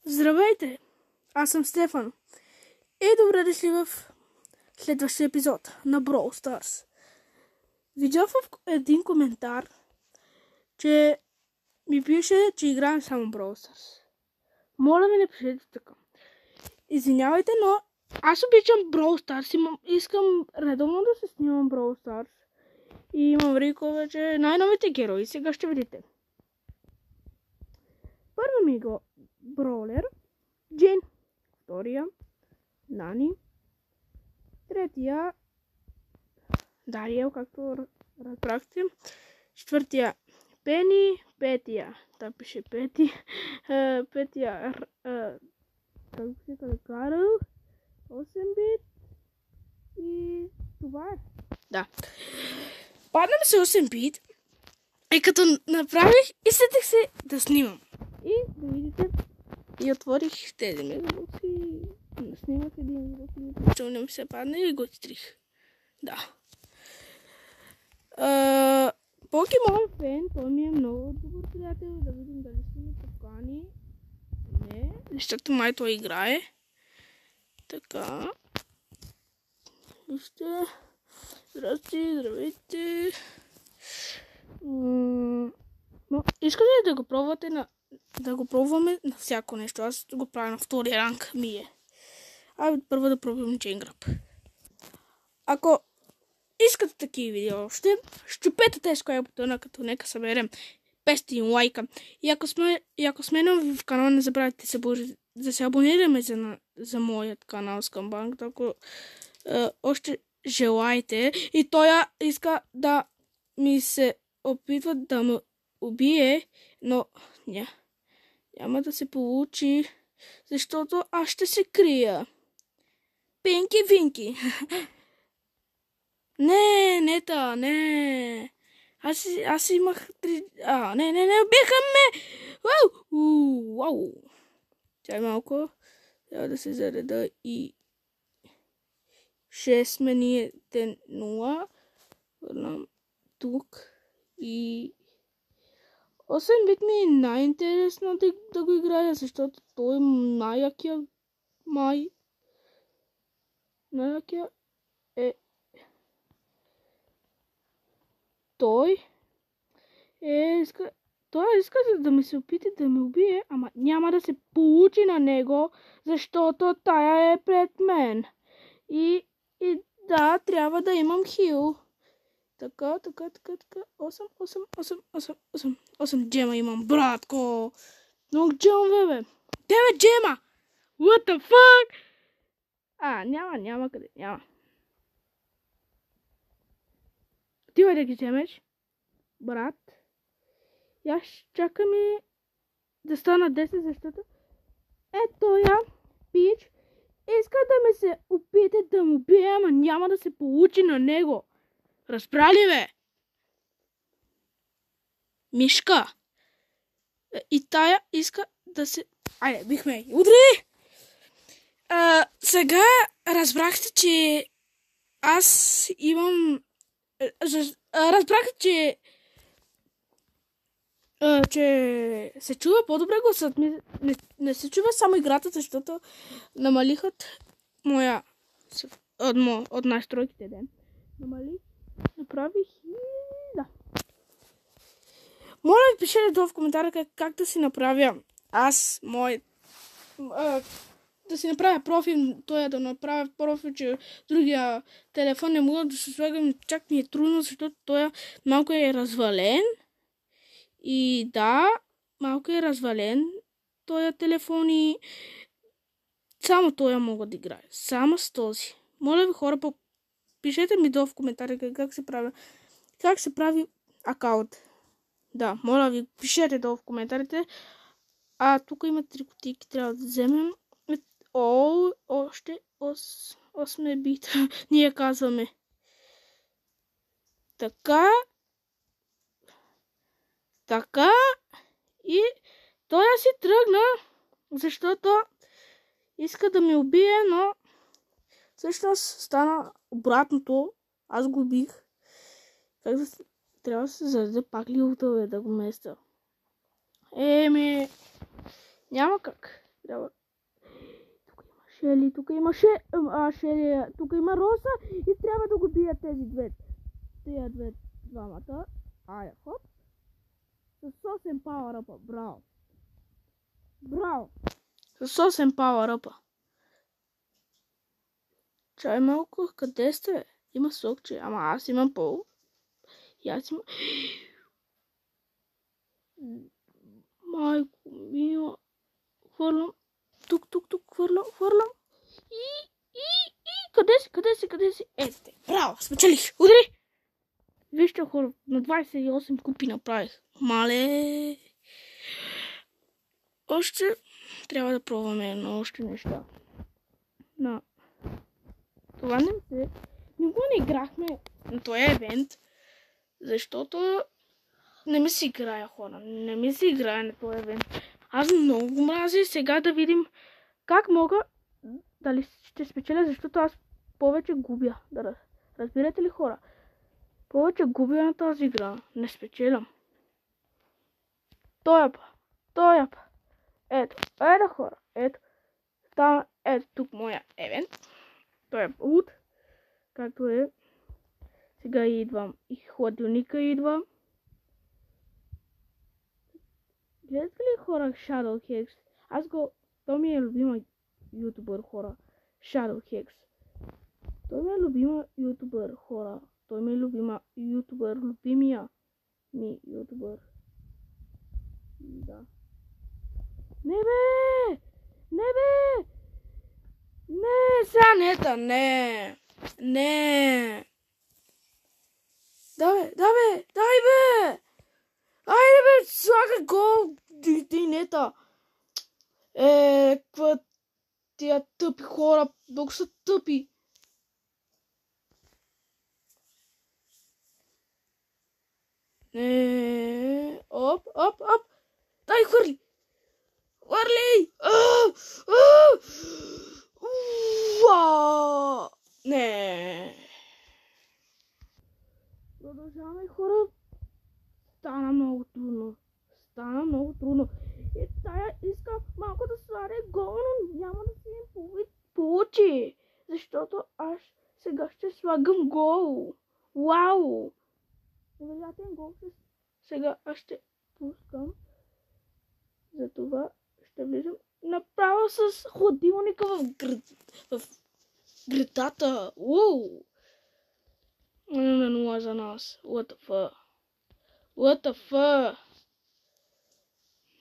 Здравейте! Аз съм Стефан. И добре дошли в следващия епизод на Brawl Stars. Видях в един коментар, че ми пише, че играем само Brawl Stars. Моля ви, не пишете така. Извинявайте, но аз обичам Brawl Stars. Искам редовно да се снимам Brawl Stars. И имам рикове, че най-новите герои сега ще видите. Първо ми го Броулер, Джин, втория Нани, третия Дариел, както разбрахте, четвъртия Пени, петия, да пише Пети, петия как се казва, Карл, 8-бит и това е. Да. Падна ми се 8-бит и като направих и сетих се да снимам. И да видите, и отворих тези мегалокси, снимах един мегалокси, че не ми се падна и го изтрих. Да. Покемон Фен, той ми е много добър приятел, да видим дали ще ми покани. Не, защото май той играе. Така. Вижте. Здрасти, здравейте. Но искате ли да го пробвате да го пробваме на всяко нещо? Аз го правя на втори ранг ми е. Първо да пробвам Джейнграб. Ако искате такива видео, ще петате с коя бутона, като нека съберем 500 лайка. И ако сме нови в канала, не забравяйте да се абонираме за моят канал Скамбанк, ако още желаете. И той иска да ми се опитва да ме убие, но няма да се получи, защото аз ще се крия. Пинки Винки. Не. Аз имах 3... не, убиха ме! Вау! Чай малко. Трябва да се зареда и 6 сме 0. Върнам тук и 8-бит ми е най-интересно да го играя, защото той е най-якия най-якия е той иска да ми се опита да ме убие, ама няма да се получи на него, защото тая е пред мен. И да, трябва да имам хил. Така. 8 джема имам, братко. Много джемове, бе. 9 джема. What the fuck? Няма къде, няма. Ти да ги вземеш, брат. И аз чакаме да стана 10, защото ето я, пич, иска да ме се опита да му бие, ама няма да се получи на него. Разбрали, бе? Мишка. И тая иска да се... Айде, бихме. Удри! Сега разбрахте, че аз имам... Разбрахте, че се чува по-добре гласът ми. Не се чува само играта, защото намалихат моя... от настройките ден. Направих и... Да. Моля ви, пишете долу в коментара как да си направя да си направя профил, да направя профил, че другия телефон не мога да се слагам, чак ми е трудно, защото той малко е развален. И да, малко е развален този телефон и само той мога да играя. Само с този. Моля ви, хора, пишете ми долу в коментарите как се прави акаунт. Да, моля ви, пишете долу в коментарите. Тук има 3 кутийки, трябва да вземем. Още 8 бита. Ние казваме. Така. И той си тръгна, защото иска да ме убие, но всъщност стана обратното. Аз го убих. Трябва да се зареда пак ли да го местя. Няма как. Трябва... Тук има Шели, тук има Роса и трябва да го бият тези двамата. Айде, хоп. С 8 power-up, браво. Браво. С 8 power-up. Чай малко, къде сте? Има сокче, ама аз имам пол. И аз имам... Майко мила. Хвърлям. Тук, хвърлям. И... Къде си? Ете, браво, спечелих. Удари! Вижте, хора, на 28 купи направих. Мале. Още трябва да пробваме на още неща. Това не играхме на този евент, защото не ми се играе, хора. Не ми се играе на този евент. Аз много мразя сега да видим как мога дали ще спечеля, защото аз повече губя. Разбирате ли, хора? Повече губя на тази игра. Не спечелям. Тояп. Ето, хора. Ето тук моя евент. Той е луд. Както е. Сега идвам. И хладилника идва. Гледате ли, хора, Shadowhex? Той ми е любима ютубър, хора. Shadowhex. Той ми е любима ютубър, хора. Любимия ми ютубър. Да. Не, Санета, не. Дай бе. Айде бе, слага гол. Ди нета. Каква тия тъпи хора, много са тъпи. Оп. Дай, хвърли. Не. Продължаваме, хора. Стана много трудно. И тая иска малко да сваря гол, но няма да се им получи. Защото аз сега ще слагам гол. Вау! Невероятен гол. Сега аз ще пускам. Затова ще влизам направо с хладилника в гредата. Ууу! 0-0 за нас. What the fuck?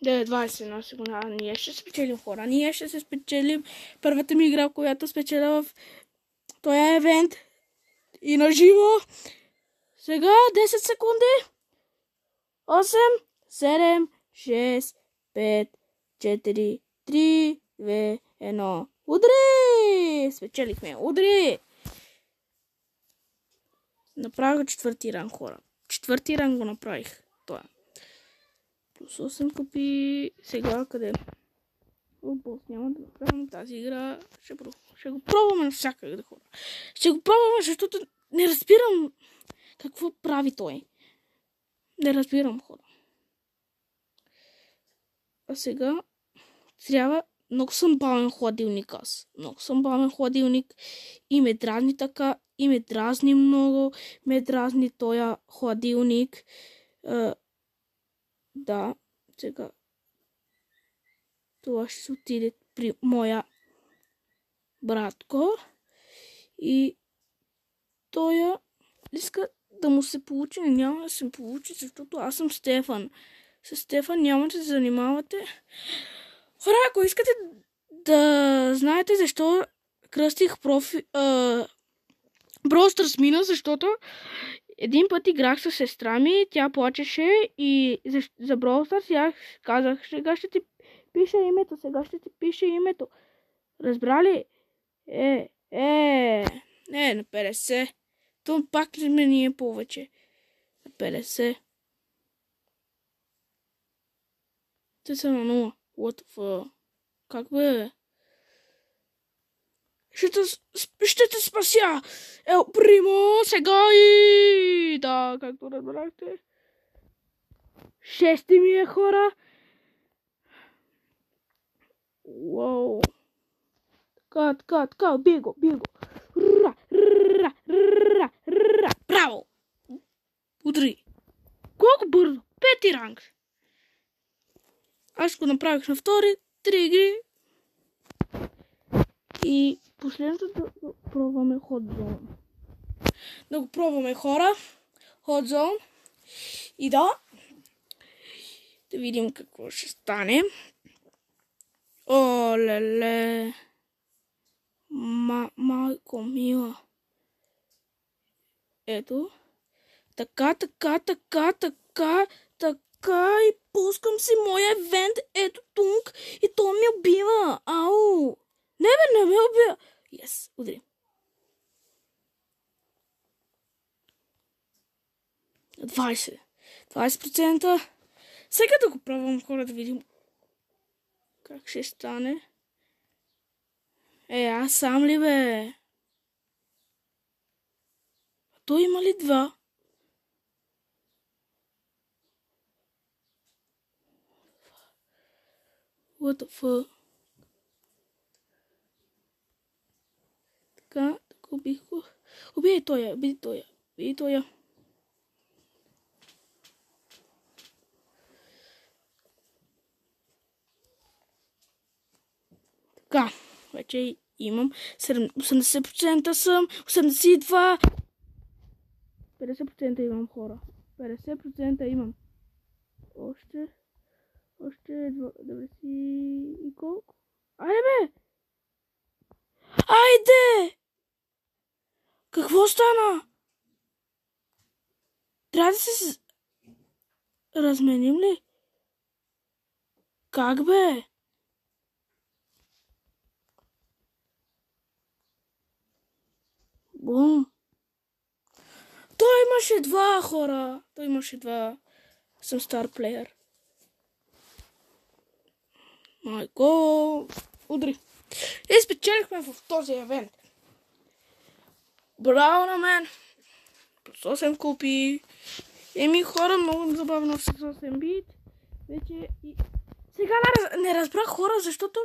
20 на секунда. Ние ще спечелим, хора. Ние ще се спечелим. Първата ми игра, която спечеля в този евент. И на живо. Сега 10 секунди. 8, 7, 6, 5, 4, 3, 2, 1. Удари! Спечелихме. Удари! Направих четвърти ранг, хора. Четвърти ранг го направих. Това. Плюс 8 купи. Сега къде? Бос, няма да направим тази игра. Ще го пробваме навсякъде, хора. Ще го пробваме, защото не разбирам какво прави той. Не разбирам, хора. А сега трябва... Много съм бавен хладилник аз. И ме дразни така. И ме дразни много. Ме дразни тоя хладилник. Да, сега. Това ще се отиде при моя братко. И тоя иска да му се получи. Няма да се получи, защото аз съм Стефан. С Стефан няма да се занимавате. Хора, ако искате да знаете защо кръстих Brawl Stars мина, защото един път играх с сестра ми, тя плачеше и за Brawl Stars и аз казах, сега ще ти пиша името. Разбрали? На 50. То пак ли ме ние повече? На 50. Те са на 0. What the fuck? Как бе? Ще те спася! Примо, сега и... Да, както разбрахте. 6 ми е, хора. Уау. Така, бего. Браво! Удри. Колко бързо? 5 ранг. Аз го направих на втори, 3 игри. И последното да пробваме Hot Zone. Да го пробваме, хора. Hot Zone. И да видим какво ще стане. О, леле. Майко мила. Ето. Така. И пускам си моя евент. Ето тук. И то ми убива. Ау. Не ме убива. Yes, удри. 20%. Сега да го пробвам, хора, да видим как ще стане. Аз сам ли, бе? Той има ли 2? What the fuck? Така убих го. Убий тоя. Така, вече имам 80% съм, 82%. 50% имам, хора. 50% имам. Още 90 и колко? Айде, бе! Айде! Какво стана? Трябва да се разменим ли? Как, бе? Бум. Той имаше 2, хора. Съм стар плеер. Майко. Удри. И спечелихме в този евент. Браво на мен. Плюс 8 купи. Хора, много забавно с 8 бит. Вече и... Сега не разбрах, хора, защото...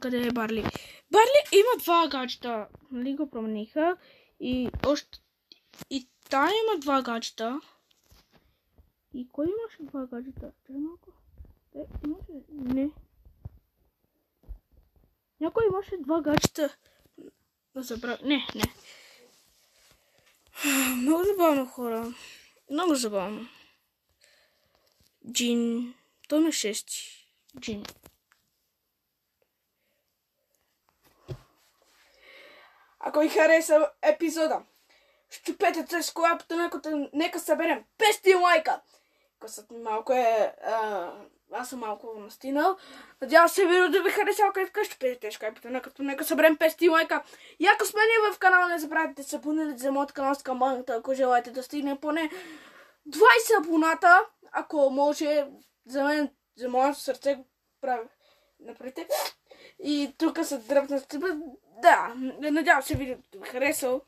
къде е Барли? Барли има 2 гаджета. Нали го промениха? И още... И та има 2 гаджета. И кой имаше 2 гаджета? Чакай малко. Имаше... Не. Някой имаше 2 гаджета. Да забравя. Не. Много забавно, хора. Много забавно. Джин. Той ме 6. Джин. Ако ви хареса епизода, щупете с колапата, нека съберем 500 лайка. Късът ми малко е... аз съм малко настинал. Надявам се видео да ви хареса, ако вкъщи щупете с колапата, нека съберем 500 лайка. И ако сме ние в канала, не забравяйте да се абонирате за моят канал с камбаната, ако желаете да стигне поне 20 абоната, ако може, за мен, за моето сърце го прави. Направите. И тук са дръпна стъпа. Да, надявам се видеото да ви харесал.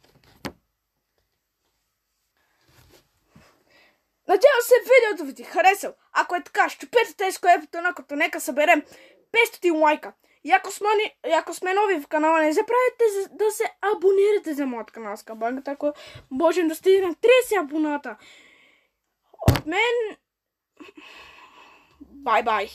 Надявам се видеото ви ти харесал. Ако е така, щупете тези колепата, като нека съберем 500 лайка. И ако сме нови в канала, не забравяйте да се абонирате за моят канал с камбанката, ако можем да стигнем 30 абоната. От мен... Бай-бай.